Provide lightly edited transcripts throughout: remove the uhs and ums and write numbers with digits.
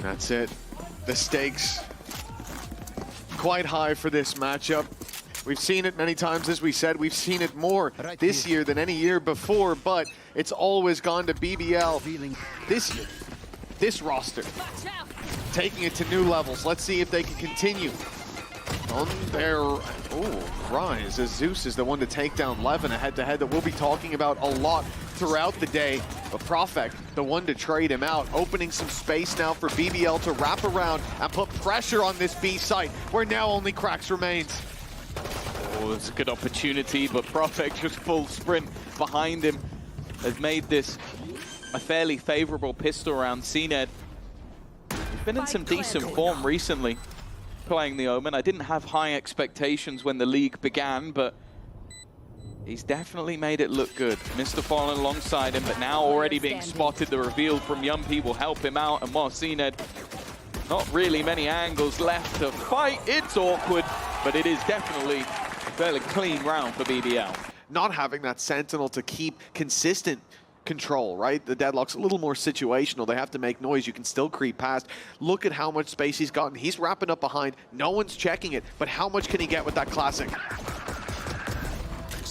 That's it. The stakes quite high for this matchup. We've seen it many times, as we said. We've seen it more this year than any year before, but it's always gone to BBL this year. This roster, taking it to new levels. Let's see if they can continue on their rise, as Zeus is the one to take down Levin, a head-to-head that we'll be talking about a lot throughout the day. But Profek, the one to trade him out, opening some space now for BBL to wrap around and put pressure on this B site, where now only Cracks remains. Oh, it's a good opportunity, but Profek just full sprint behind him has made this a fairly favorable pistol round. CNED, he's been in some decent form recently, playing the Omen. I didn't have high expectations when the league began, but he's definitely made it look good. Mr. Fallen alongside him, but now already being spotted. The reveal from Yumpy will help him out, and while CNED, not really many angles left to fight. It's awkward, but it is definitely a fairly clean round for BBL. Not having that Sentinel to keep consistent control, right? The deadlock's a little more situational. They have to make noise. You can still creep past. Look at how much space he's gotten. He's wrapping up behind. No one's checking it, but how much can he get with that classic?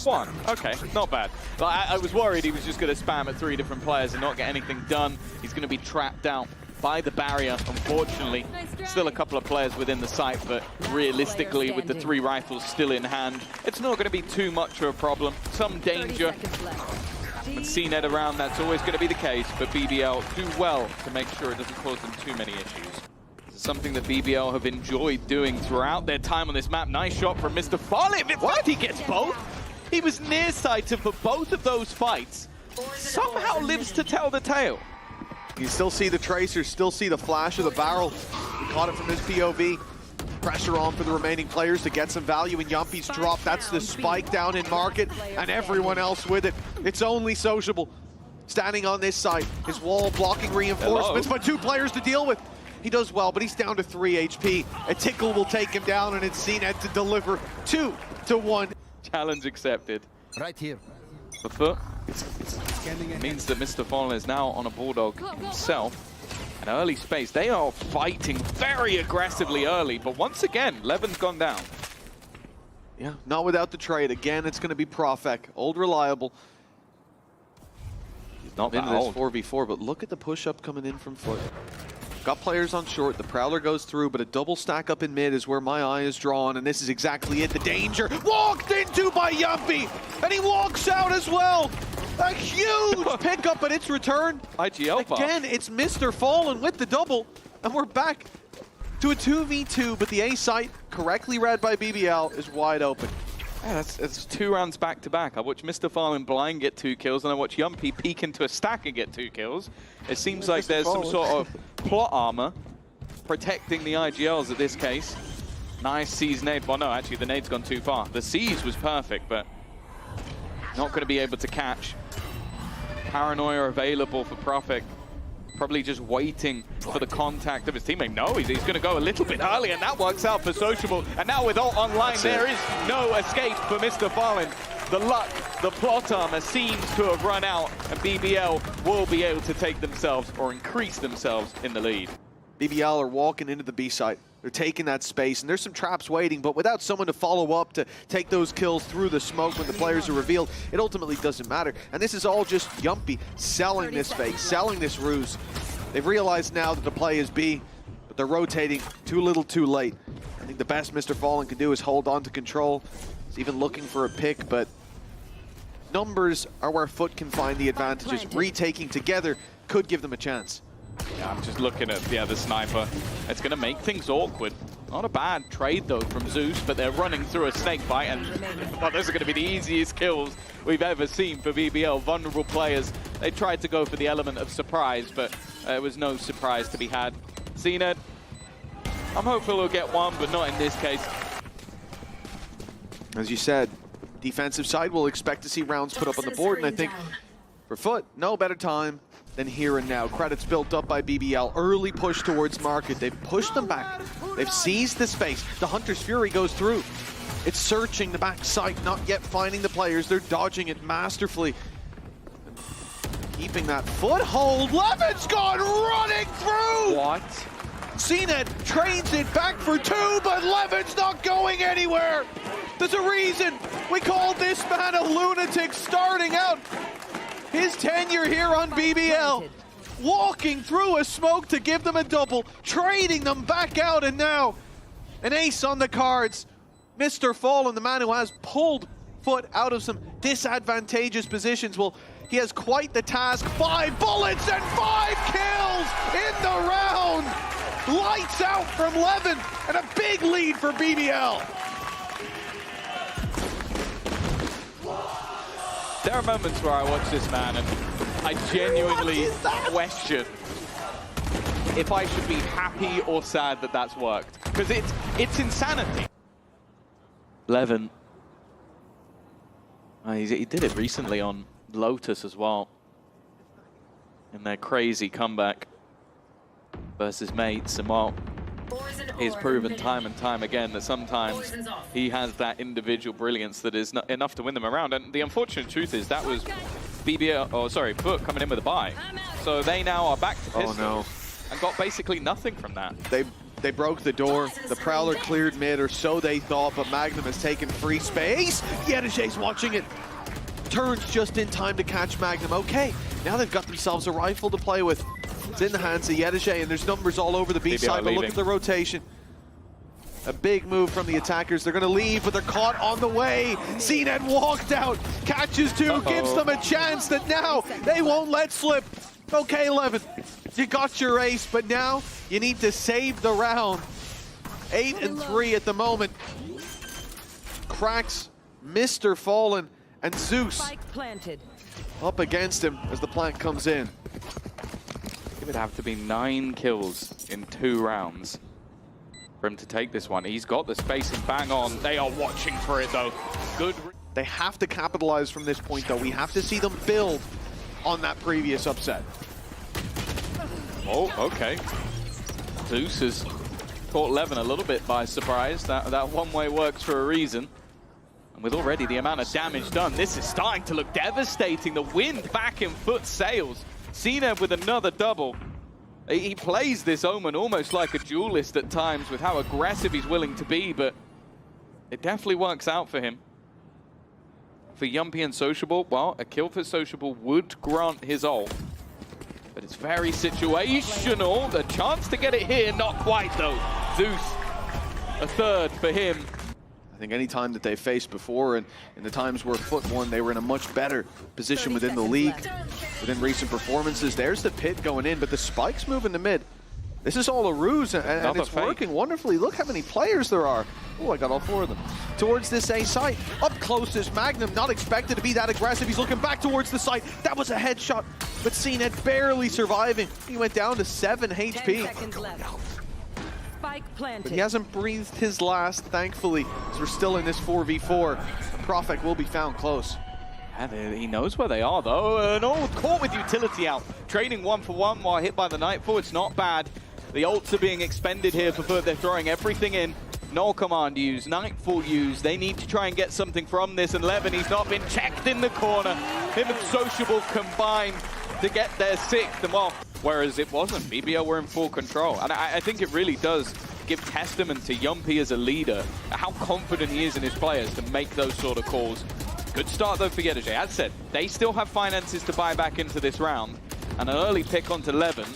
One. Okay, not bad. But I was worried he was just going to spam at 3 different players and not get anything done. He's going to be trapped out by the barrier, unfortunately. Still a couple of players within the site, but realistically, with the 3 rifles still in hand, it's not going to be too much of a problem. Some danger. With CNED around, that's always going to be the case, but BBL do well to make sure it doesn't cause them too many issues. This is something that BBL have enjoyed doing throughout their time on this map. Nice shot from Mr. Fallen. In fact, he gets both. He was nearsighted for both of those fights. Somehow lives to tell the tale. You still see the tracers, still see the flash of the barrel. He caught it from his POV. Pressure on for the remaining players to get some value in Yumpy's drop. That's the spike down in market, and everyone else with it. It's only Sociable standing on this side. His wall blocking reinforcements, but 2 players to deal with. He does well, but he's down to 3 HP. A tickle will take him down, and it's CNED to deliver 2 to 1. Challenge accepted. Right here. The foot means that Mr. Fallen is now on a Bulldog himself. An early space. They are fighting very aggressively early, but once again, Levin's gone down. Yeah, not without the trade. Again, it's going to be Profek, old reliable. He's not into that old. This 4v4, but look at the push-up coming in from Foot. Got players on short, the Prowler goes through, but a double stack up in mid is where my eye is drawn, and this is exactly it. The danger walked into by Yumpy, and he walks out as well. A huge pickup, but it's returned. IGL Again, it's Mr. Fallen with the double, and we're back to a 2v2, but the A site, correctly read by BBL, is wide open. Yeah, that's 2 rounds back to back. I watched Mr. Fallen blind get 2 kills, and I watched Yumpy peek into a stack and get 2 kills. It seems like there's some sort of plot armor protecting the IGLs in this case. Nice Seize nade. Well, no, actually, the nade's gone too far. The Seize was perfect, but not going to be able to catch. Paranoia available for Profek. Probably just waiting for the contact of his teammate. No, he's going to go a little bit early, and that works out for Sociable. And now with ult online, there is no escape for Mr. Fallen. The luck, the plot armor seems to have run out, and BBL will be able to take themselves or increase themselves in the lead. BBL are walking into the B site. They're taking that space, and there's some traps waiting, but without someone to follow up to take those kills through the smoke when the players are revealed, it ultimately doesn't matter. And this is all just Yumpy selling this fake, selling this ruse. They've realized now that the play is B, but they're rotating too little too late. I think the best Mr. Fallen can do is hold on to control. He's even looking for a pick, but numbers are where Foot can find the advantages. Retaking together could give them a chance. Yeah, I'm just looking at the sniper. It's going to make things awkward. Not a bad trade, though, from Zeus, but they're running through a snake bite, and well, those are going to be the easiest kills we've ever seen for BBL. Vulnerable players. They tried to go for the element of surprise, but there was no surprise to be had. CNED, I'm hopeful he'll get one, but not in this case. As you said, defensive side will expect to see rounds put up on the board, and I think for Foot, no better time than here and now. Credits built up by BBL. Early push towards market. They've pushed them back. They've seized the space. The Hunter's Fury goes through. It's searching the back side, not yet finding the players. They're dodging it masterfully. Keeping that foothold. Levin's gone running through! What? CNET trains it back for two, but Levin's not going anywhere. There's a reason we called this man a lunatic starting out his tenure here on BBL. Walking through a smoke to give them a double, trading them back out, and now an ace on the cards. Mr. Fallen, the man who has pulled FUT out of some disadvantageous positions, well, he has quite the task. 5 bullets and 5 kills in the round. Lights out from Levin and a big lead for BBL. There are moments where I watch this man and I genuinely question if I should be happy or sad that that's worked. Because it's insanity. Levin. He did it recently on Lotus as well. In their crazy comeback versus mates. And well, he's proven time and time again that sometimes he has that individual brilliance that is not enough to win them around. And the unfortunate truth is that was FUT coming in with a bye. So they now are back to pistol and got basically nothing from that. They broke the door. The Prowler cleared mid, or so they thought, but Magnum has taken free space. Yedijay's watching it. Turns just in time to catch Magnum. Okay, now they've got themselves a rifle to play with. It's in the hands of Yedijay, and there's numbers all over the B side, but look at the rotation. A big move from the attackers. They're going to leave, but they're caught on the way. CNET walked out, catches two, gives them a chance that now they won't let slip. Okay, Levin, you got your ace, but now you need to save the round. 8 and 3 at the moment. Cracks, Mr. Fallen, and Zeus up against him as the plant comes in. It would have to be 9 kills in 2 rounds for him to take this one. He's got the spacing bang on. They are watching for it though. Good. They have to capitalize from this point though. We have to see them build on that previous upset. Oh, okay. Zeus has caught Levin a little bit by surprise. That one-way works for a reason. And with already the amount of damage done, this is starting to look devastating. The wind back in FUT sails. CNET with another double. He plays this Omen almost like a duelist at times with how aggressive he's willing to be, but it definitely works out for him. For Yumpy and Sociable, well, a kill for Sociable would grant his ult. But it's very situational. The chance to get it here, not quite though. Zeus, a third for him. I think any time that they faced before, and in the times where FUT won, they were in a much better position within the league, within recent performances. There's the pit going in, but the spikes moving to mid. This is all a ruse, and it's working wonderfully. Look how many players there are. Oh, I got all 4 of them. Towards this A site. Up close is Magnum, not expected to be that aggressive. He's looking back towards the site. That was a headshot, but CNET barely surviving. He went down to 7 HP. But he hasn't breathed his last, thankfully, as we're still in this 4v4. Prophet will be found close. Yeah, he knows where they are, though. And caught with utility out. Trading 1 for 1 while hit by the Nightfall. It's not bad. The ults are being expended here for FUT. They're throwing everything in. Null command used, Nightfall used. They need to try and get something from this. And Levin, he's not been checked in the corner. Him and Sociable combined to get their 6th. And well, whereas it wasn't. BBL were in full control. And I think it really does give testament to Yumpy as a leader, how confident he is in his players to make those sort of calls. Good start though for Yedijay. As said, they still have finances to buy back into this round, and an early pick onto Levin.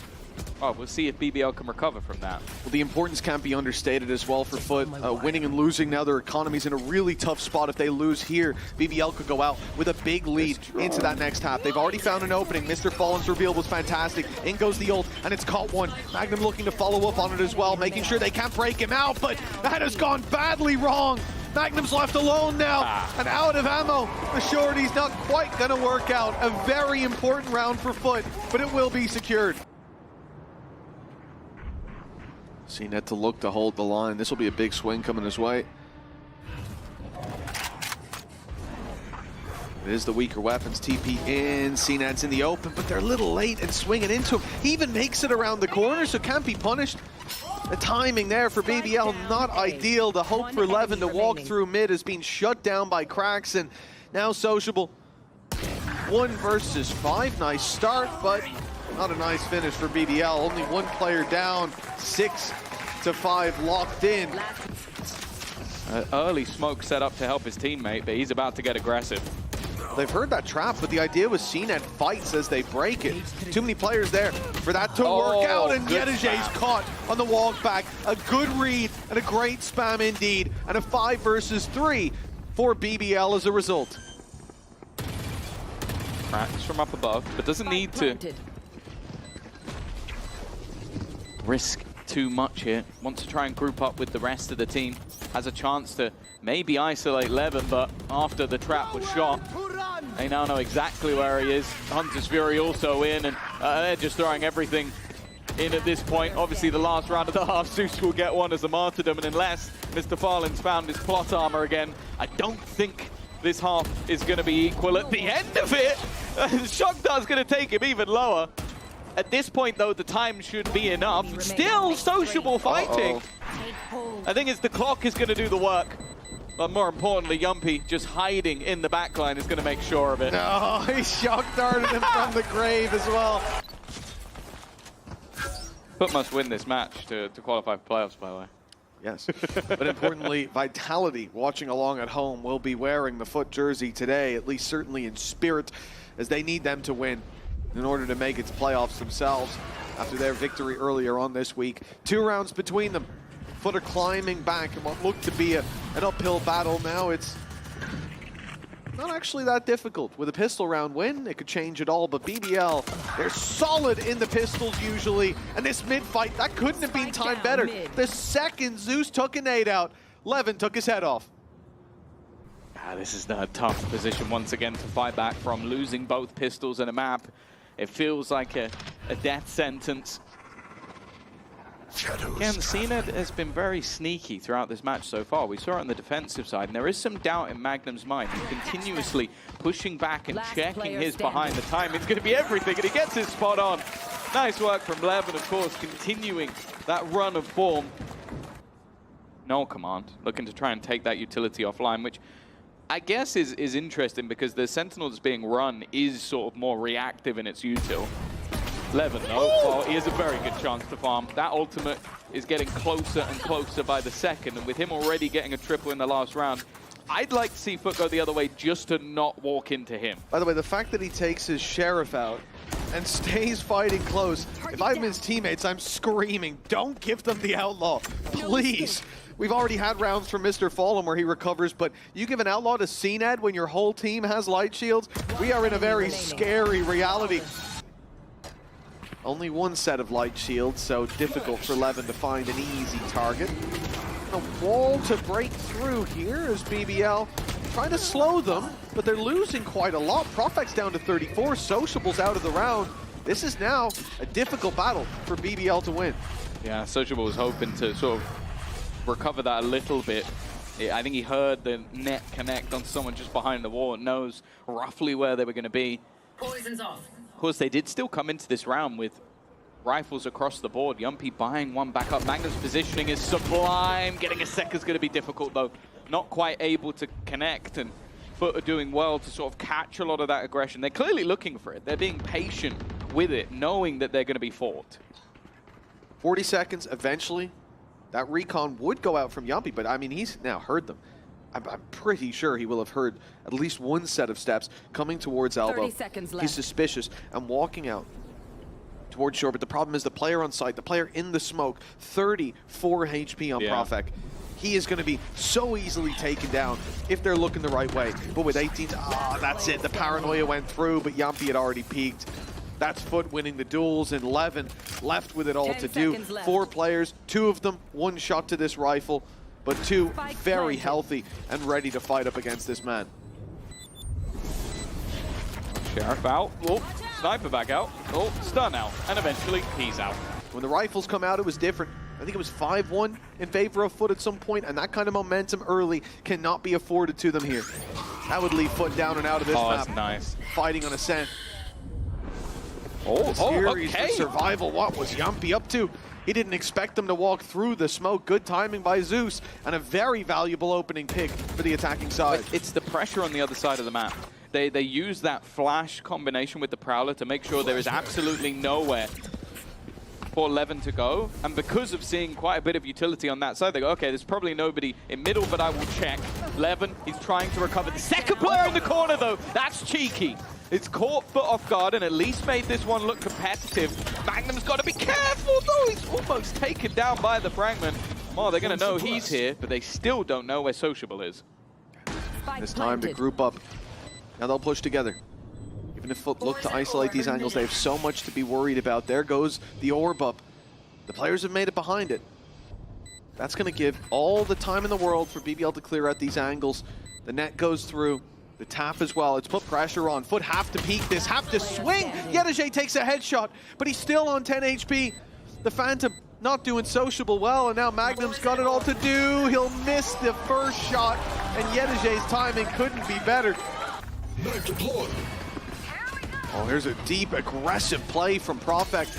Oh, we'll see if BBL can recover from that. Well, the importance can't be understated as well for FUT. Winning and losing now, their economy's in a really tough spot. If they lose here, BBL could go out with a big lead into that next half. They've already found an opening. Mr. Fallen's reveal was fantastic. In goes the ult, and it's caught one. Magnum looking to follow up on it as well, making sure they can't break him out, but that has gone badly wrong. Magnum's left alone now, and out of ammo. The shorty's not quite gonna work out. A very important round for FUT, but it will be secured. CNET to look to hold the line. This will be a big swing coming his way. It is the weaker weapons. TP in, CNET's in the open, but they're a little late and swinging into him. He even makes it around the corner, so can't be punished. The timing there for BBL, not ideal. The hope for Levin to walk through mid has been shut down by Cracks, and now Sociable. 1 versus 5, nice start, but Not a nice finish for BBL. Only one player down, 6-5 locked in. Early smoke set up to help his teammate, but he's about to get aggressive. They've heard that trap, but the idea was CNED fights as they break it. Too many players there for that to work out, and Yedijay's caught on the walk back. A good read and a great spam indeed, and a 5 versus 3 for BBL as a result. Cracks from up above, but doesn't need to risk too much here. Wants to try and group up with the rest of the team. Has a chance to maybe isolate Levin, but after the trap was shot, they now know exactly where he is. Hunter's Fury also in, and they're just throwing everything in at this point. Obviously, the last round of the half, Zeus will get one as a martyrdom, and unless Mr. Farland's found his plot armor again, I don't think this half is going to be equal. At the end of it, Shockdar's going to take him even lower. At this point, though, the time should be enough. Still sociable fighting. I think it's the clock is going to do the work. But more importantly, Yumpy just hiding in the backline is going to make sure of it. No, he shock-darted him from the grave as well. FUT must win this match to qualify for playoffs, by the way. Yes, but importantly, Vitality, watching along at home, will be wearing the FUT jersey today, at least certainly in spirit, as they need them to win in order to make it to playoffs themselves after their victory earlier on this week. 2 rounds between them. FUT are climbing back in what looked to be an uphill battle. Now it's not actually that difficult. With a pistol round win, it could change it all, but BBL, they're solid in the pistols usually, and this mid-fight, that couldn't have been timed better. The second Zeus took a nade out, Levin took his head off. This is a tough position once again to fight back from, losing both pistols and a map. It feels like a death sentence. Again, CNED has been very sneaky throughout this match so far. We saw it on the defensive side, and there is some doubt in Magnum's mind. He's continuously pushing back and checking his behind the time. It's going to be everything, and he gets his spot on. Nice work from Levin, of course, continuing that run of form. No command, looking to try and take that utility offline, which I guess is interesting because the Sentinel that's being run is sort of more reactive in its util. Levin, though, well, he has a very good chance to farm. That ultimate is getting closer and closer by the second, and with him already getting a triple in the last round, I'd like to see FUT go the other way just to not walk into him. By the way, the fact that he takes his Sheriff out and stays fighting close, if I'm his teammates, I'm screaming, don't give them the Outlaw, please. We've already had rounds from Mr. Fallen where he recovers, but you give an Outlaw to CNED when your whole team has light shields, we are in a very scary reality. Only one set of light shields, so difficult for Levin to find an easy target. A wall to break through here as BBL trying to slow them, but they're losing quite a lot. Profec's down to 34, Sociable's out of the round. This is now a difficult battle for BBL to win. Yeah, Sociable was hoping to sort of recover that a little bit. I think he heard the net connect on someone just behind the wall and knows roughly where they were going to be. Poison's off. Of course, they did still come into this round with rifles across the board. Yumpy buying one back up. Magnum's positioning is sublime. Getting a second's going to be difficult, though. Not quite able to connect, and FUT are doing well to sort of catch a lot of that aggression. They're clearly looking for it. They're being patient with it, knowing that they're going to be fought. 40 seconds, eventually. That recon would go out from Yumpy, but I mean, he's now heard them. I'm pretty sure he will have heard at least one set of steps coming towards Elbow. 30 seconds left. He's suspicious and walking out towards shore, but the problem is the player on site, the player in the smoke, 34 HP on Profec. He is going to be so easily taken down if they're looking the right way. But with 18, that's it. The paranoia went through, but Yumpy had already peaked. That's FUT winning the duels, and Levin left with it all to do. 4 players, 2 of them, 1 shot to this rifle, but 2 very healthy and ready to fight up against this man. Sheriff out. Oh, sniper back out. Oh, stun out. And eventually, he's out. When the rifles come out, it was different. I think it was 5-1 in favor of FUT at some point, and that kind of momentum early cannot be afforded to them here. That would leave FUT down and out of this map. That's nice. Fighting on Ascent. Oh, Series okay. for survival. What was Yumpy up to? He didn't expect them to walk through the smoke. Good timing by Zeus, and a very valuable opening pick for the attacking side. It's the pressure on the other side of the map. They use that flash combination with the Prowler to make sure there is absolutely nowhere for Levin to go. And because of seeing quite a bit of utility on that side, they go, okay, there's probably nobody in middle, but I will check. Levin, he's trying to recover. The second player in the corner, though, that's cheeky. It's caught foot off guard and at least made this one look competitive. Magnum's got to be careful, though. He's almost taken down by the Fragment. Well, they're going to know he's here, but they still don't know where Sociable is. It's time to group up. Now they'll push together. Even if FUT look to isolate these angles, they have so much to be worried about. There goes the orb up. The players have made it behind it. That's going to give all the time in the world for BBL to clear out these angles. The net goes through. The tap as well. It's put pressure on. FUT have to peek this, have to swing. Yedeje takes a headshot, but he's still on 10 HP. The Phantom not doing Sociable well, and now Magnum's got it all to do. He'll miss the first shot, and Yedeje's timing couldn't be better. Oh, here's a deep, aggressive play from Profect.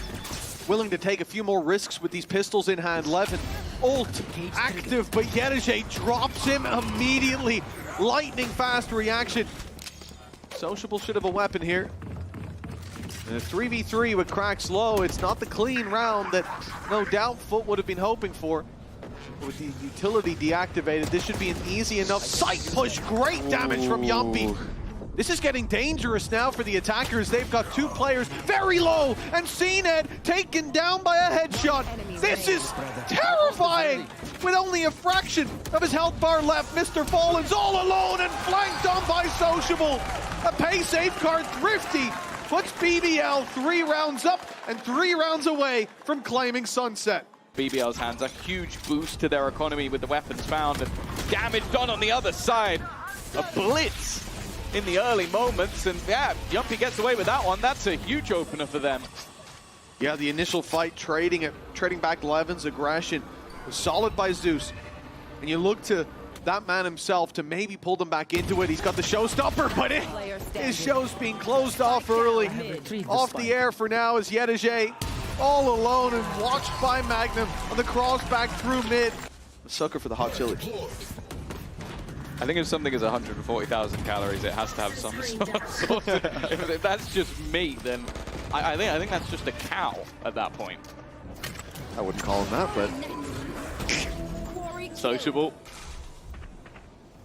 Willing to take a few more risks with these pistols in hand. Levin, ult, active, but Yedeje drops him immediately. Lightning fast reaction. Sociable should have a weapon here. And a 3v3 with cracks low. It's not the clean round that no doubt FUT would have been hoping for. With the utility deactivated, this should be an easy enough sight push. Great damage from Yumpy. This is getting dangerous now for the attackers. They've got two players very low, and CNED taken down by a headshot. This is terrifying. With only a fraction of his health bar left, Mr. Fallen's all alone and flanked on by Sociable. A pay safeguard thrifty puts BBL 3 rounds up and 3 rounds away from claiming Sunset. BBL's hands, a huge boost to their economy with the weapons found and damage done on the other side. A blitz in the early moments, and yeah, Yumpy gets away with that one. That's a huge opener for them. Yeah, the initial fight trading back Levin's aggression was solid by Zeus. And you look to that man himself to maybe pull them back into it. He's got the showstopper, but his show's being closed off early. Off the air for now is Yedeje all alone and watched by Magnum on the cross back through mid. A sucker for the hot chili. I think if something is 140,000 calories, it has to have some sort of... if that's just meat, then I think that's just a cow at that point. I wouldn't call him that, but... Sociable.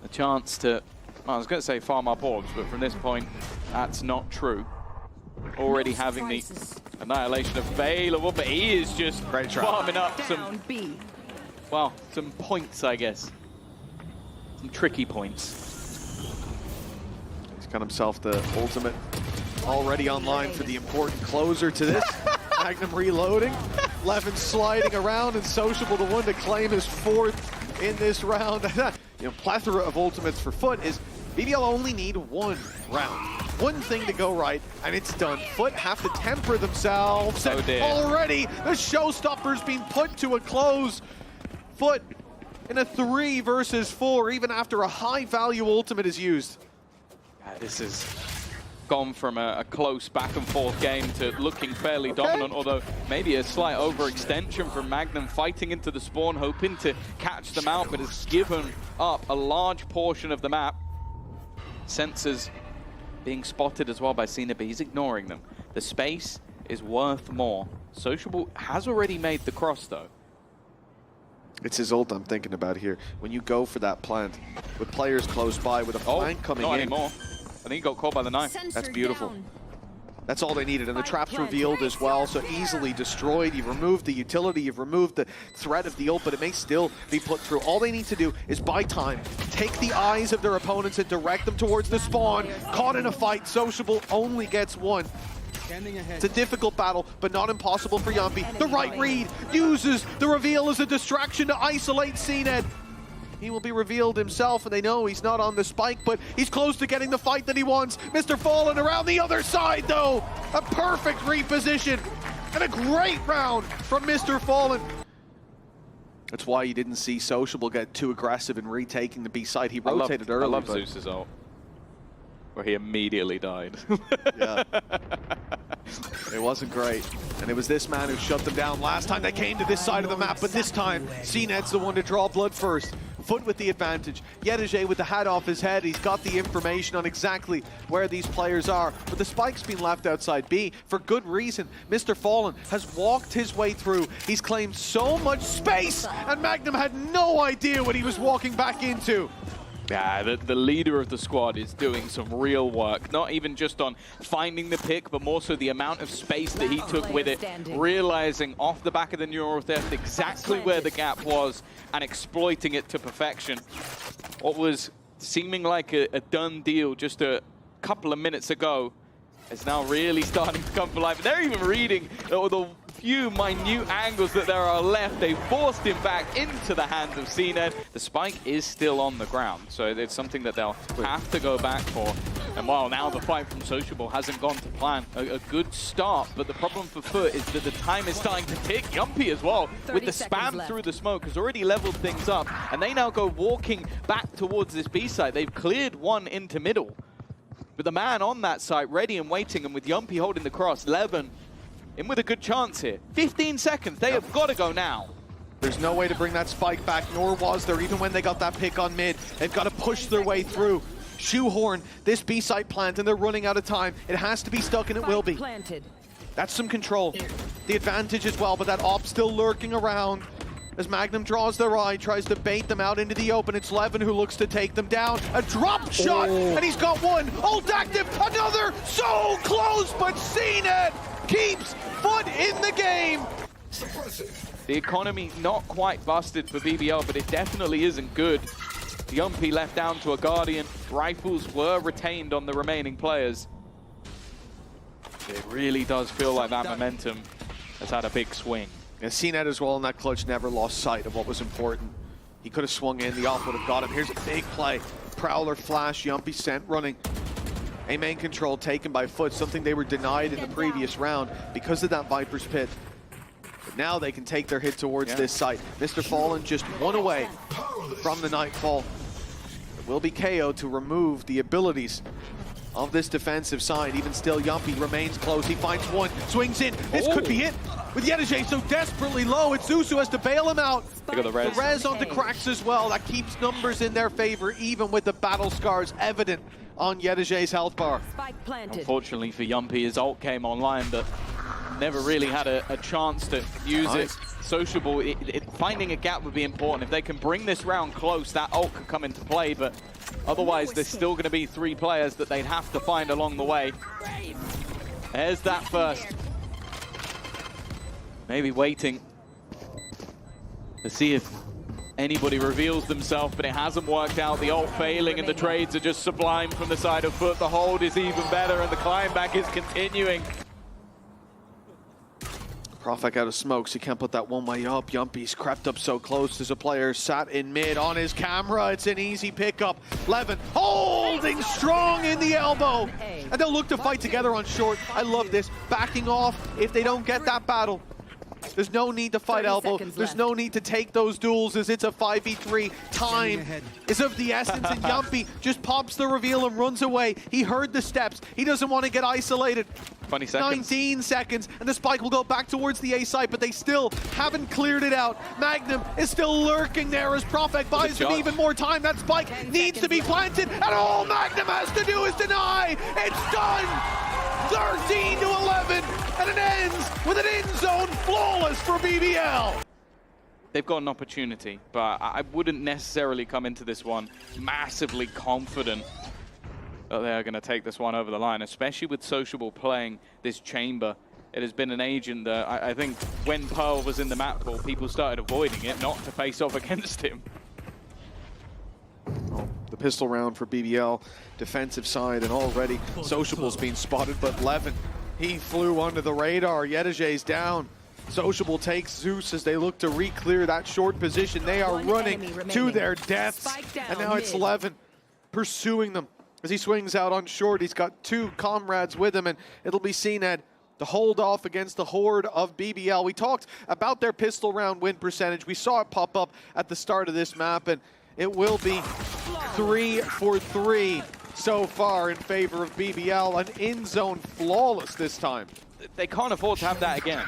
A chance to... well, I was going to say farm up orbs, but from this point, that's not true. Already having the annihilation available, but he is just farming up some... well, some points, I guess. Tricky points. He's got himself the ultimate already online for the important closer to this. Magnum reloading. Levin sliding around and Sociable the one to claim his 4th in this round. You know, plethora of ultimates for FUT is BBL only need 1 round. One thing to go right, and it's done. FUT have to temper themselves. Oh dear. Already, the showstopper's being put to a close. FUT in a 3 versus 4, even after a high-value ultimate is used. This has gone from a close back-and-forth game to looking fairly dominant, although maybe a slight overextension from Magnum fighting into the spawn, hoping to catch them out, but has given up a large portion of the map. Sensors being spotted as well by Cena, but he's ignoring them. The space is worth more. Sociable has already made the cross, though. It's his ult I'm thinking about here. When you go for that plant, with players close by, with a flank coming in. Not anymore. I think he got caught by the knife. That's beautiful. That's all they needed, and the trap's revealed as well, so easily destroyed. You've removed the utility, you've removed the threat of the ult, but it may still be put through. All they need to do is buy time, take the eyes of their opponents and direct them towards the spawn. Caught in a fight, Sociable only gets 1. It's a difficult battle, but not impossible for Yumpy. The right read uses the reveal as a distraction to isolate CNED. He will be revealed himself, and they know he's not on the spike, but he's close to getting the fight that he wants. Mr. Fallen around the other side, though. A perfect reposition, and a great round from Mr. Fallen. That's why you didn't see Sociable get too aggressive in retaking the B side. He rotated early. I love Zeus's ult, where he immediately died. Yeah. It wasn't great. And it was this man who shut them down last time they came to this side of the map, but this time, CNED's the one to draw blood first. FUT with the advantage. Yedege with the hat off his head. He's got the information on exactly where these players are. But the spike's been left outside B for good reason. Mr. Fallen has walked his way through. He's claimed so much space, and Magnum had no idea what he was walking back into. Yeah, the leader of the squad is doing some real work, not even just on finding the pick, but more so the amount of space that he took with it, realizing off the back of the neural theft exactly where the gap was and exploiting it to perfection. What was seeming like a done deal just a couple of minutes ago is now really starting to come to life. They're even reading the few minute angles that there are left. They forced him back into the hands of CNED. The spike is still on the ground, so it's something that they'll have to go back for. And while now the fight from Sociable hasn't gone to plan, a good start, but the problem for FUT is that the time is starting to tick. Yumpy as well, with the spam through the smoke, has already leveled things up, and they now go walking back towards this B site. They've cleared one into middle, but the man on that site ready and waiting, and with Yumpy holding the cross, Levin in with a good chance here. 15 seconds, they have got to go now. There's no way to bring that spike back, nor was there, even when they got that pick on mid. They've got to push their way through. Shoehorn this B site plant, and they're running out of time. It has to be stuck, and it will be. That's some control. The advantage as well, but that op still lurking around. As Magnum draws their eye, tries to bait them out into the open. It's Levin who looks to take them down. A drop shot, and he's got one. Ult active, another, so close, but CNED keeps FUT in the game. The economy not quite busted for BBL, but it definitely isn't good. Yumpy left down to a Guardian. Rifles were retained on the remaining players. It really does feel like that momentum has had a big swing. And CNED as well in that clutch never lost sight of what was important. He could have swung in, the off would have got him. Here's a big play. Prowler flash, Yumpy sent running. A main control taken by FUT, something they were denied in the previous round because of that Viper's Pit. But now they can take their hit towards this site. Mr. Fallen just one away from the Nightfall. It will be KO to remove the abilities of this defensive side. Even still, Yumpy remains close. He finds one, swings in. This could be it. With Yedege so desperately low, it's Zuzu has to bail him out. Look at the res. The res onto cracks as well. That keeps numbers in their favor, even with the battle scars evident on Yedege's health bar. Unfortunately for Yumpy, his ult came online, but never really had a chance to use it. Sociable, finding a gap would be important. If they can bring this round close, that ult could come into play, but otherwise there's still going to be 3 players that they'd have to find along the way. There's that first. Maybe waiting to see if anybody reveals themselves, but it hasn't worked out. The ult failing and the trades are just sublime from the side of FUT. The hold is even better and the climb back is continuing. Profek out of smokes, he can't put that one way up. Yumpy's crept up so close as a player sat in mid on his camera. It's an easy pickup. Levin holding strong in the elbow. And they'll look to fight together on short. I love this. Backing off if they don't get that battle. There's no need to fight elbow. There's no need to take those duels as it's a 5v3. Time is of the essence, and Yumpy just pops the reveal and runs away. He heard the steps. He doesn't want to get isolated. 20 seconds. 19 seconds, and the spike will go back towards the A site, but they still haven't cleared it out. Magnum is still lurking there as Profek buys them even more time. That spike needs to be planted, and all Magnum has to do is deny. It's done! 13 to 11, and it ends with an end zone flawless for BBL. They've got an opportunity, but I wouldn't necessarily come into this one massively confident that they're going to take this one over the line, especially with Sociable playing this chamber. It has been an agent that I think when Pearl was in the map pool, people started avoiding it, not to face off against him. Oh, the pistol round for BBL, defensive side, and already Sociable's being spotted, but Levin, he flew under the radar. Yedege's down. Sociable takes Zeus as they look to re-clear that short position. They are running to their deaths, and now it's Levin pursuing them. As he swings out on short, he's got 2 comrades with him, and it'll be CNED to hold off against the horde of BBL. We talked about their pistol round win percentage. We saw it pop up at the start of this map, and it will be 3 for 3 so far in favor of BBL. An in-zone flawless this time. They can't afford to have that again.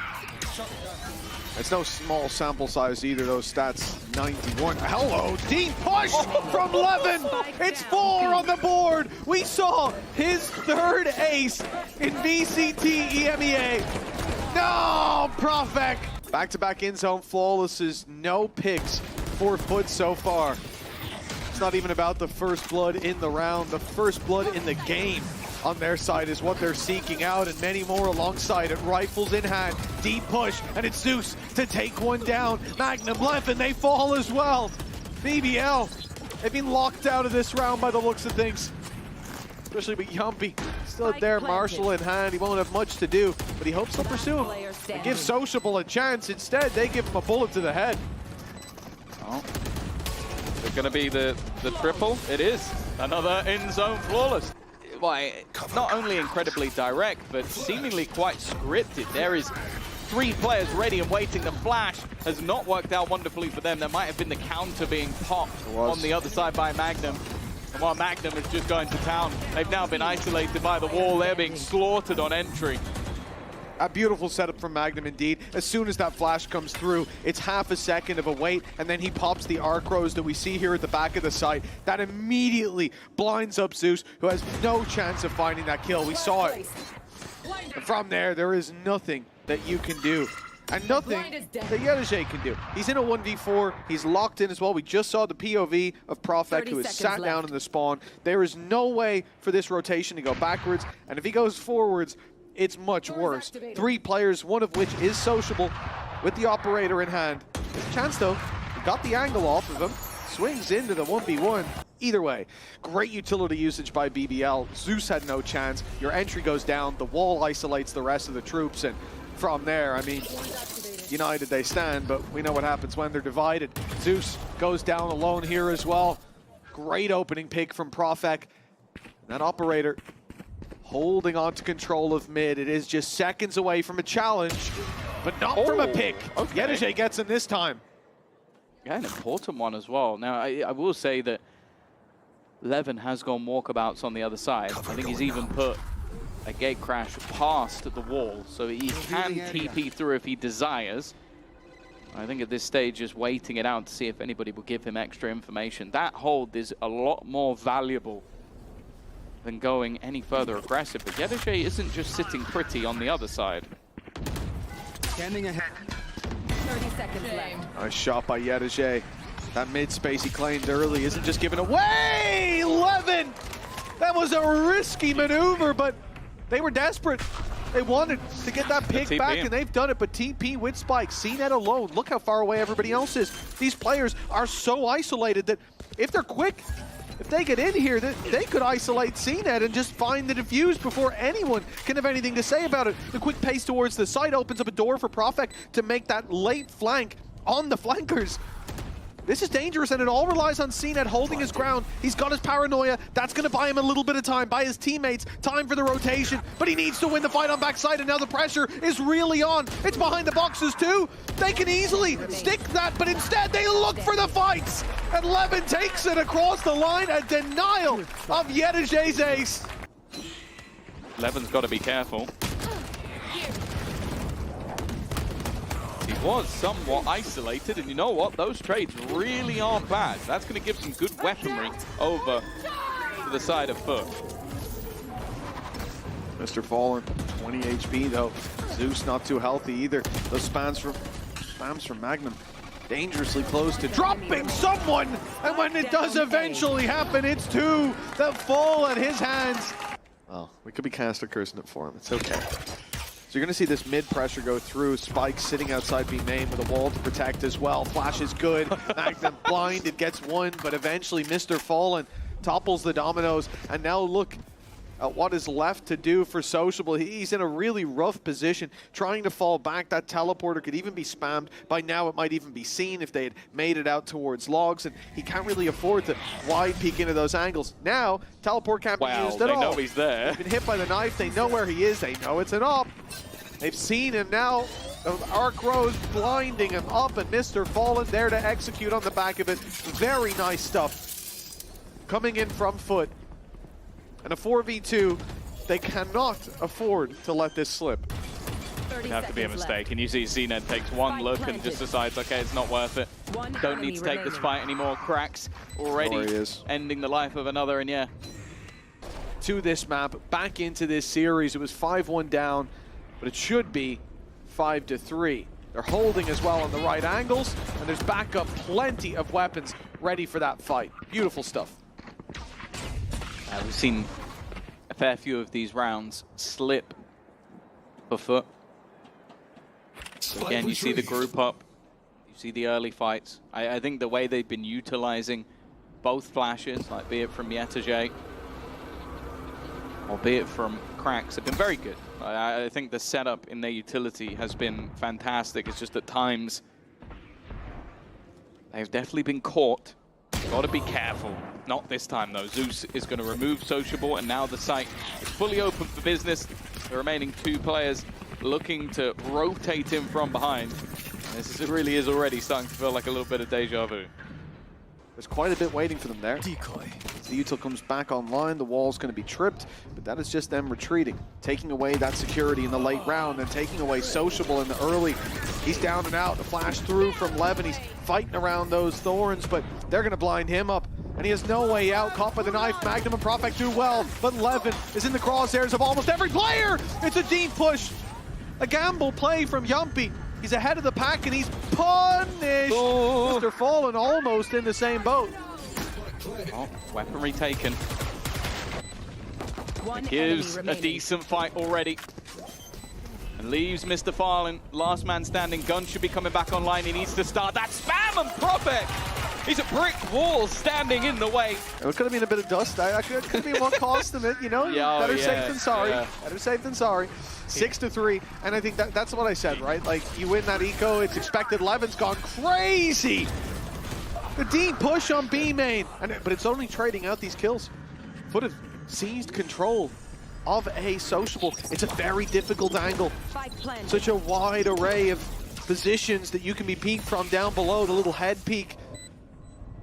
It's no small sample size either, those stats. 91. Hello, deep push from Levin. It's 4 on the board. We saw his 3rd ace in VCT EMEA. No, Profek. Back-to-back in-zone flawlesses, no picks for FUT so far. It's not even about the first blood in the round, the first blood in the game on their side is what they're seeking out, and many more alongside it. Rifles in hand, deep push, and it's Zeus to take one down. Magnum left, and they fall as well. BBL, they've been locked out of this round by the looks of things. Especially with Yumpy still there, Marshall in hand. He won't have much to do, but he hopes they'll pursue him and give Sociable a chance. Instead, they give him a bullet to the head. Oh. It's going to be the triple. It is. Another in-zone flawless. Why, not only incredibly direct, but seemingly quite scripted. There is 3 players ready and waiting. The flash has not worked out wonderfully for them. There might have been the counter being popped on the other side by Magnum. And while Magnum is just going to town, they've now been isolated by the wall. They're being slaughtered on entry. A beautiful setup from Magnum indeed. As soon as that flash comes through, it's half a second of a wait, and then he pops the arc rose that we see here at the back of the site. That immediately blinds up Zeus, who has no chance of finding that kill. We saw it. And from there is nothing that you can do. And nothing that Yedege can do. He's in a 1v4. He's locked in as well. We just saw the POV of Profek, who has sat down in the spawn. There is no way for this rotation to go backwards. And if he goes forwards, it's much worse. 3 players, one of which is Sociable, with the operator in hand. There's a chance though. He got the angle off of him. Swings into the 1v1. Either way, great utility usage by BBL. Zeus had no chance. Your entry goes down. The wall isolates the rest of the troops. And from there, I mean, united they stand, but we know what happens when they're divided. Zeus goes down alone here as well. Great opening pick from Profek. That operator holding on to control of mid. It is just seconds away from a challenge, but not from a pick. Okay. Yedege gets him this time. Yeah, an important one as well. Now, I will say that Levin has gone walkabouts on the other side. I think he's even put a gate crash past the wall, so he can TP through if he desires. I think at this stage, just waiting it out to see if anybody will give him extra information. That hold is a lot more valuable than going any further aggressive. But Yedege isn't just sitting pretty on the other side. Standing ahead. 30 seconds left. Nice shot by Yedege. That mid space he claimed early isn't just given away. Levin! That was a risky maneuver, but they were desperate. They wanted to get that pick back, and they've done it. But TP with Spike, CNET alone. Look how far away everybody else is. These players are so isolated that if they're quick, if they get in here, they could isolate CNET and just find the defuse before anyone can have anything to say about it. The quick pace towards the site opens up a door for Profek to make that late flank on the flankers. This is dangerous, and it all relies on CNET holding his ground. He's got his paranoia. That's going to buy him a little bit of time, buy his teammates time for the rotation, but he needs to win the fight on backside, and now the pressure is really on. It's behind the boxes too. They can easily stick that, but instead they look for the fights, and Levin takes it across the line, a denial of Yedege's ace. Levin's got to be careful. He was somewhat isolated, and you know what? Those trades really aren't bad. That's going to give some good weaponry over to the side of FUT. Mr. Fallen, 20 HP though. Zeus not too healthy either. Those spams from Magnum dangerously close to dropping someone, and when it does eventually happen, it's 2 that fall at his hands. Well, we could be caster cursing it for him. It's okay. So you're going to see this mid pressure go through. Spike sitting outside B main with a wall to protect as well. Flash is good. Magnum blinded, gets one, but eventually Mr. Fallen topples the dominoes. And now look at what is left to do for Sociable. He's in a really rough position, trying to fall back. That teleporter could even be spammed. By now, it might even be seen if they had made it out towards logs, and he can't really afford to wide peek into those angles. Now, teleport can't be used at all. They know he's there. He's been hit by the knife. They know where he is. They know it's an op. They've seen him now. The arc rose blinding him up, and Mr. Fallen there to execute on the back of it. Very nice stuff coming in from FUT. And a 4v2, they cannot afford to let this slip. it'd have to be a mistake. And you see CNED takes one look and just decides, okay, it's not worth it. Don't need to take this fight anymore. Cracks already ending the life of another, and yeah. To this map, back into this series. It was 5-1 down, but it should be 5-3. They're holding as well on the right angles, and there's backup, plenty of weapons ready for that fight. Beautiful stuff. We've seen a fair few of these rounds slip for FUT. Again, you see the group up, you see the early fights. I think the way they've been utilizing both flashes, like be it from Yetajay, or be it from Cracks, have been very good. I think the setup in their utility has been fantastic. It's just at times they've definitely been caught. Got to be careful. Not this time though. Zeus is going to remove Sociable, and now the site is fully open for business. The remaining two players looking to rotate him from behind. This really is already starting to feel like a little bit of deja vu. There's quite a bit waiting for them there. Decoy. As the util comes back online, the wall's going to be tripped, but that is just them retreating, taking away that security in the late round and taking away Sociable in the early. He's down and out. The flash through from Levin. He's fighting around those thorns, but they're going to blind him up, and he has no way out. Caught by the knife. Magnum and Profek do well, but Levin is in the crosshairs of almost every player. It's a deep push. A gamble play from Yumpy. He's ahead of the pack, and he's punished. Oh. Mr. Fallen almost in the same boat. Oh, weaponry taken. Gives a decent fight already. And leaves Mr. Fallen. Last man standing. Gun should be coming back online. He needs to start that spam, and Profek! He's a brick wall standing in the way. It could have been a bit of dust. It could have been what cost them it, you know? Better safe than sorry. Better safe than sorry. 6-3, and I think that's what I said, right? Like, you win that eco, it's expected. Levin's gone crazy. The deep push on B main, but it's only trading out these kills. FUT have seized control of a Sociable. It's a very difficult angle. Such a wide array of positions that you can be peeked from down below, the little head peek.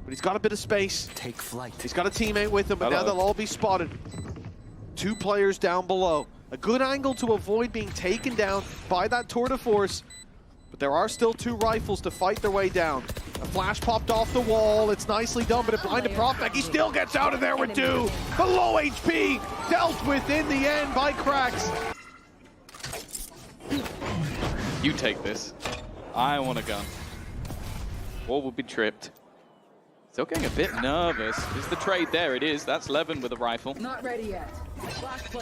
But he's got a bit of space. Take flight. He's got a teammate with him, but now they'll all be spotted. Two players down below. A good angle to avoid being taken down by that tour de force. But there are still two rifles to fight their way down. A flash popped off the wall. It's nicely done, but it blinded Profek. He still gets out of there with two. The low HP dealt with in the end by Cracks. You take this. I want a gun. Wall will be tripped. Still getting a bit nervous. Is the trade there? It is. That's Levin with a rifle. Not ready yet.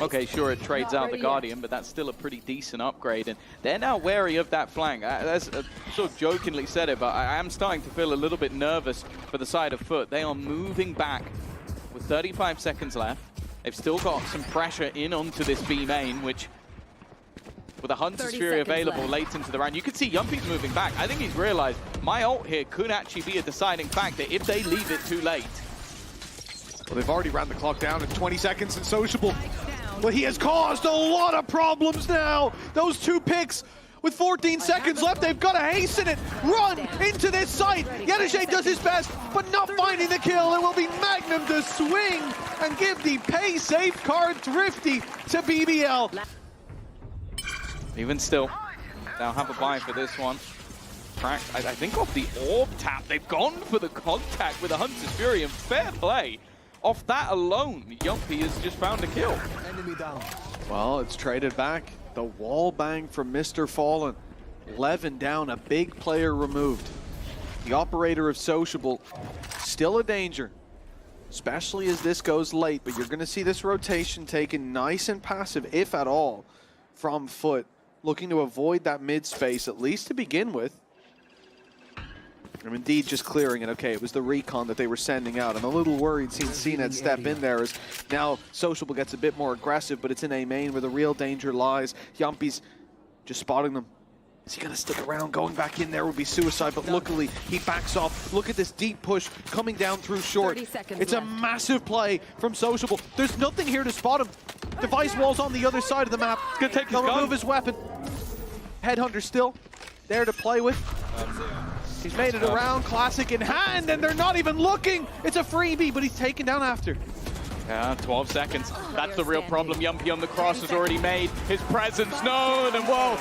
Okay, sure, it trades out the Guardian, but that's still a pretty decent upgrade. And they're now wary of that flank. That's sort of jokingly said it, but I am starting to feel a little bit nervous for the side of FUT. They are moving back with 35 seconds left. They've still got some pressure in onto this B main, which, with a Hunter's Fury available late into the round, you can see Yumpy's moving back. I think he's realized my ult here could actually be a deciding factor if they leave it too late. Well, they've already ran the clock down at 20 seconds in Sociable. But he has caused a lot of problems now. Those two picks with 14 seconds left, they've got to hasten it. Run into this site. Yetajay does his best, but not finding the kill. It will be Magnum to swing and give the pay safe card thrifty to BBL. Even still, they'll have a buy for this one. Cracked, I think off the orb tap, they've gone for the contact with a Hunter's Fury, and fair play. Off that alone, Yumpy has just found a kill. Enemy down. Well, it's traded back. The wall bang from Mr. Fallen. Levin down, a big player removed. The operator of Sociable, still a danger, especially as this goes late, but you're gonna see this rotation taken nice and passive, if at all, from FUT, looking to avoid that mid space, at least to begin with. I'm indeed just clearing it. Okay, it was the recon that they were sending out. I'm a little worried seeing CNED step in there, as now Sociable gets a bit more aggressive, but it's in A main where the real danger lies. Yumpy's just spotting them. Is he going to stick around? Going back in there would be suicide, but luckily he backs off. Look at this deep push coming down through short. It's a massive play from Sociable. There's nothing here to spot him. Device wall's on the other side of the map. He's going to take his They'll gun. remove his weapon. Headhunter still there to play with. He's made it around, classic in hand, and they're not even looking. It's a freebie, but he's taken down after. Yeah, 12 seconds. That's the real problem. Yumpy on the cross has already made his presence known, and whoa,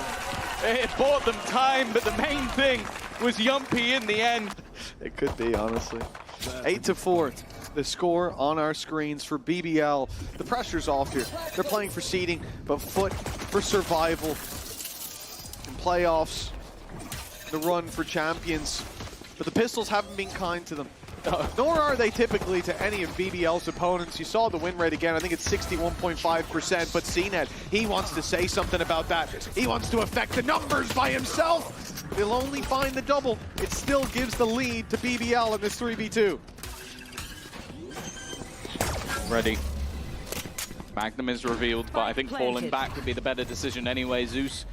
It bought them time, but the main thing was Yumpy in the end. It could be, honestly. 8-4, the score on our screens for BBL. The pressure's off here. They're playing for seeding, but FUT for survival. In playoffs, the run for champions. But the Pistols haven't been kind to them. Nor are they typically to any of BBL's opponents. You saw the win rate again. I think it's 61.5%. But CNET, he wants to say something about that. He wants to affect the numbers by himself. They'll only find the double. It still gives the lead to BBL in this 3v2. Ready. Magnum is revealed, but I think falling back would be the better decision anyway. Zeus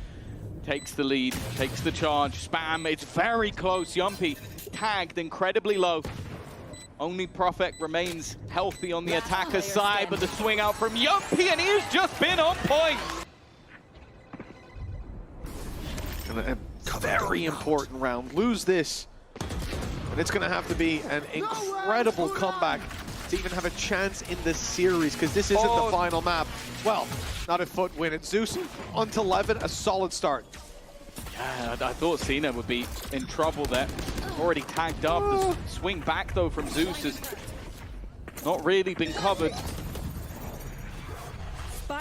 takes the lead, takes the charge. Spam, it's very close. Yumpy tagged incredibly low. Only Prophet remains healthy on the attacker's side, but the swing out from Yumpy, and he's just been on point. And a very important round. Lose this, and it's going to have to be an incredible comeback to even have a chance in this series, because this isn't the final map. Well, not if FUT win it. Zeus onto 11, a solid start. Yeah, I thought Cena would be in trouble there. Already tagged up. The swing back, though, from Zeus has not really been covered.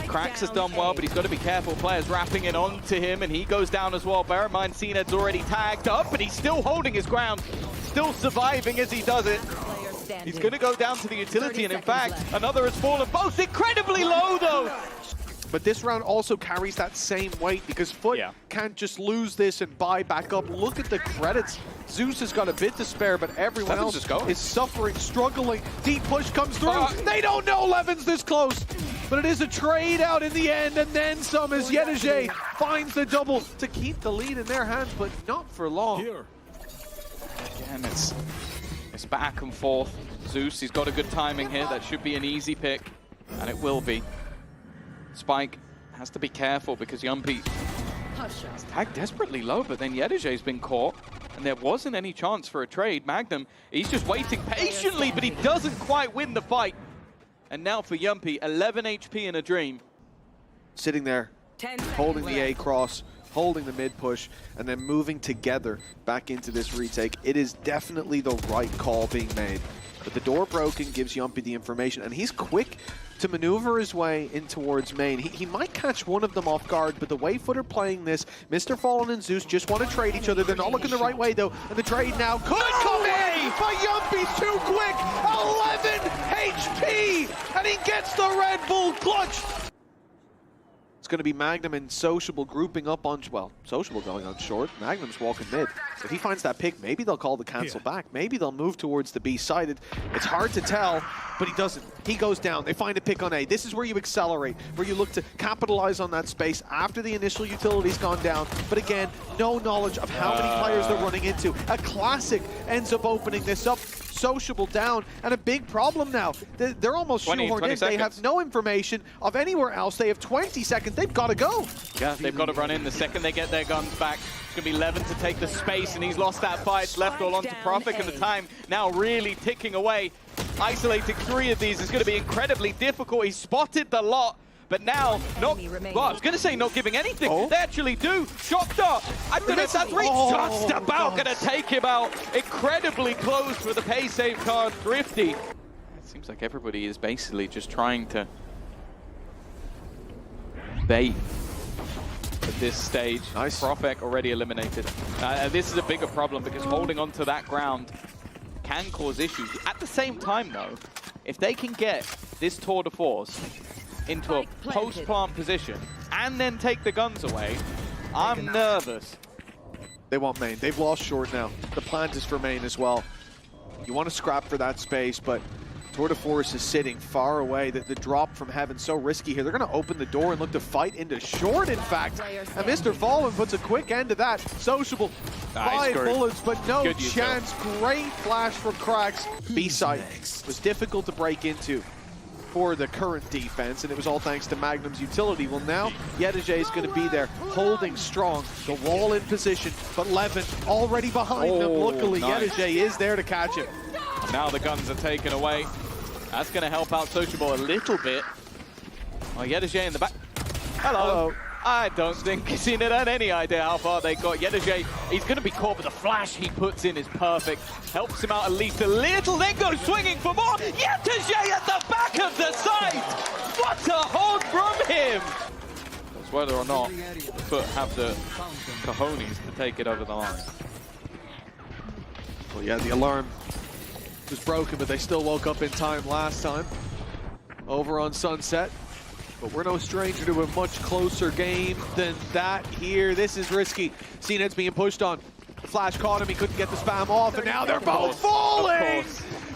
Cracks has done well, but he's got to be careful. Players wrapping it onto him, and he goes down as well. Bear in mind, Cened's already tagged up, but he's still holding his ground, still surviving as he does it. He's going to go down to the utility, and in fact, another has fallen. Both incredibly low, though. But this round also carries that same weight, because FUT can't just lose this and buy back up. Look at the credits. Zeus has got a bit to spare, but everyone else is suffering, struggling. Deep push comes through. They don't know Levin's this close, but it is a trade out in the end, and then some as Yedege finds the double to keep the lead in their hands, but not for long. Again, it's back and forth. Zeus, he's got a good timing here. That should be an easy pick, and it will be. Spike has to be careful because Yumpy is tagged desperately low, but then Yedege's been caught, and there wasn't any chance for a trade. Magnum, he's just waiting patiently, but he doesn't quite win the fight. And now for Yumpy, 11 HP in a dream. Sitting there, holding the A cross, holding the mid push, and then moving together back into this retake. It is definitely the right call being made. But the door broken gives Yumpy the information, and he's quick to maneuver his way in towards main. He might catch one of them off guard, but the way FUT are playing this, Mr. Fallen and Zeus just want to trade each other. They're not looking the right way, though, and the trade now could come in, but Yumpy's too quick. 11 HP, and he gets the Red Bull clutch. It's going to be Magnum and Sociable grouping up on, well, Sociable going on short, Magnum's walking mid. If he finds that pick, maybe they'll call the cancel back. Maybe they'll move towards the B sided. It's hard to tell, but he doesn't. He goes down. They find a pick on A. This is where you accelerate, where you look to capitalize on that space after the initial utility's gone down. But again, no knowledge of how many players they're running into. A classic ends up opening this up. Sociable down, and a big problem now. They're almost shoehorned in. They have no information of anywhere else. They have 20 seconds. They've got to go. Yeah, they've got to run in the second they get their guns back. It's going to be Levin to take the space, and he's lost that fight. It's left all onto Prophet, and the time now really ticking away. Isolating 3 of these is going to be incredibly difficult. He spotted the lot. But now, not, well, I was going to say not giving anything. They actually do. Shock dart. I don't know if that's just about going to take him out. Incredibly close with the pay save card. Thrifty. It seems like everybody is basically just trying to bait at this stage. Nice. Prophet already eliminated. This is a bigger problem because holding onto that ground can cause issues. At the same time, though, if they can get this tour de force into a post-plant position and then take the guns away, I'm nervous. They want main. They've lost short now. The plant is for main as well. You want to scrap for that space, but Tour de Force is sitting far away. The drop from heaven so risky here. They're going to open the door and look to fight into short, in fact. And Mr. Fallen puts a quick end to that. Sociable, 5 bullets, but no chance. Great flash from Cracks. B-side was difficult to break into for the current defense, and it was all thanks to Magnum's utility. Well, now Yedege is going to be there, holding strong, the wall in position, but Levin already behind them. Luckily, Yedege is there to catch him. Now the guns are taken away. That's going to help out Sociable a little bit. Oh, Yedege in the back. Hello. I don't think Cena had any idea how far they got. Yedege, he's going to be caught, but the flash he puts in is perfect. Helps him out at least a little, then goes swinging for more. Yedege at the back of the site! What a hold from him! That's whether or not the FUT have the cojones to take it over the line. Well, yeah, the alarm was broken, but they still woke up in time last time. Over on Sunset. But we're no stranger to a much closer game than that here. This is risky. CNED's being pushed on. The flash caught him, he couldn't get the spam off, and now they're both falling!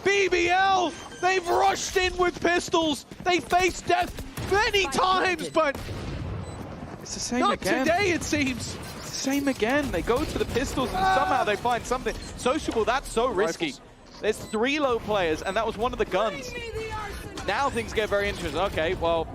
BBL, they've rushed in with pistols. They faced death many times, but It's the same not again. today, it seems. It's the same again. They go to the pistols and somehow they find something. Sociable, that's so risky. There's 3 low players, and that was one of the guns. Now things get very interesting. Okay, well,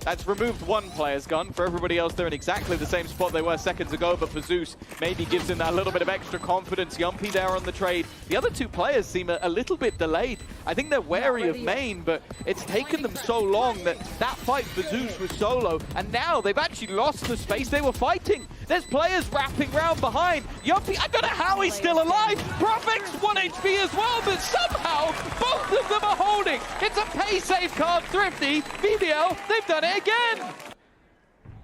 that's removed one player's gun. For everybody else, they're in exactly the same spot they were seconds ago, but for Zeus, maybe gives him that little bit of extra confidence. Yumpy there on the trade. The other 2 players seem a little bit delayed. I think they're wary of main, but it's taken them so long that fight for Zeus was solo, and now they've actually lost the space they were fighting. There's players wrapping around behind. Yumpy, I don't know how he's still alive. Profix 1 HP as well, but somehow both of them are holding. It's a pay save card, Thrifty. BBL, they've done it again.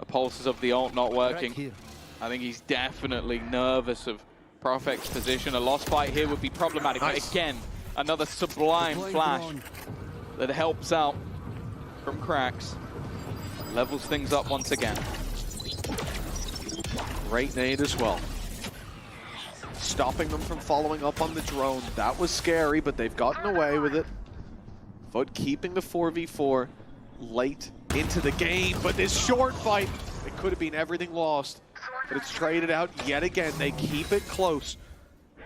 The pulses of the ult not working. I think he's definitely nervous of Profix's position. A lost fight here would be problematic. But again, another sublime flash that helps out from Cracks. Levels things up once again. Great nade as well. Stopping them from following up on the drone. That was scary, but they've gotten away with it. FUT keeping the 4v4 late into the game, but this short fight, it could have been everything lost. But it's traded out yet again. They keep it close.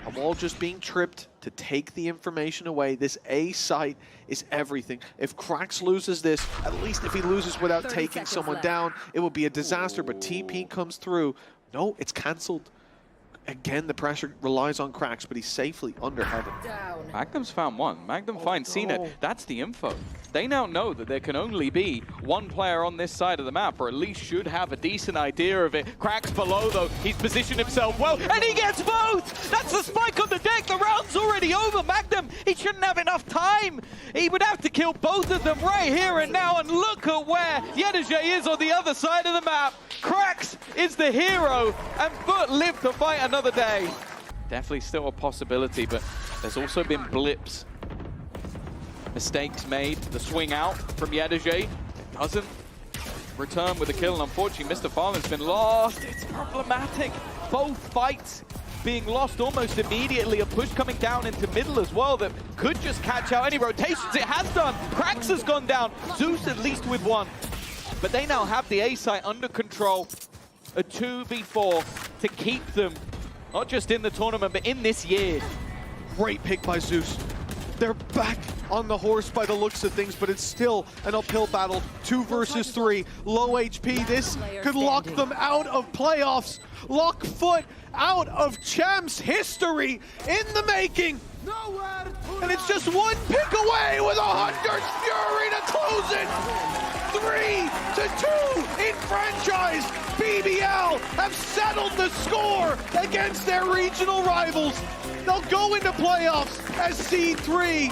I'm all just being tripped to take the information away. This A site is everything. If Cracks loses this, at least if he loses without taking someone down, it will be a disaster. But TP comes through. No, it's cancelled. Again, the pressure relies on Cracks, but he's safely under heaven. Magnum's found one. Magnum finds CNED. That's the info. They now know that there can only be one player on this side of the map, or at least should have a decent idea of it. Cracks below, though. He's positioned himself well, and he gets both! That's the spike on the deck. The round's already over. Magnum, he shouldn't have enough time. He would have to kill both of them right here and now, and look at where Yedege is on the other side of the map. Cracks is the hero, and FUT live to fight another day. Definitely still a possibility, but there's also been blips. Mistakes made. The swing out from Yedege doesn't return with a kill, and unfortunately Mr. Farland's been lost. It's problematic. Both fights being lost almost immediately. A push coming down into middle as well that could just catch out any rotations. It has done. Cracks has gone down. Zeus at least with 1. But they now have the A site under control. A 2v4 to keep them not just in the tournament, but in this year. Great pick by Zeus. They're back on the horse by the looks of things, but it's still an uphill battle. 2 versus 3, low HP. This could lock them out of playoffs. Lock FUT out of champs history in the making. And it's just 1 pick away with 100 Fury to close it. 3-2 in franchise. BBL have settled the score against their regional rivals. They'll go into playoffs as seed 3.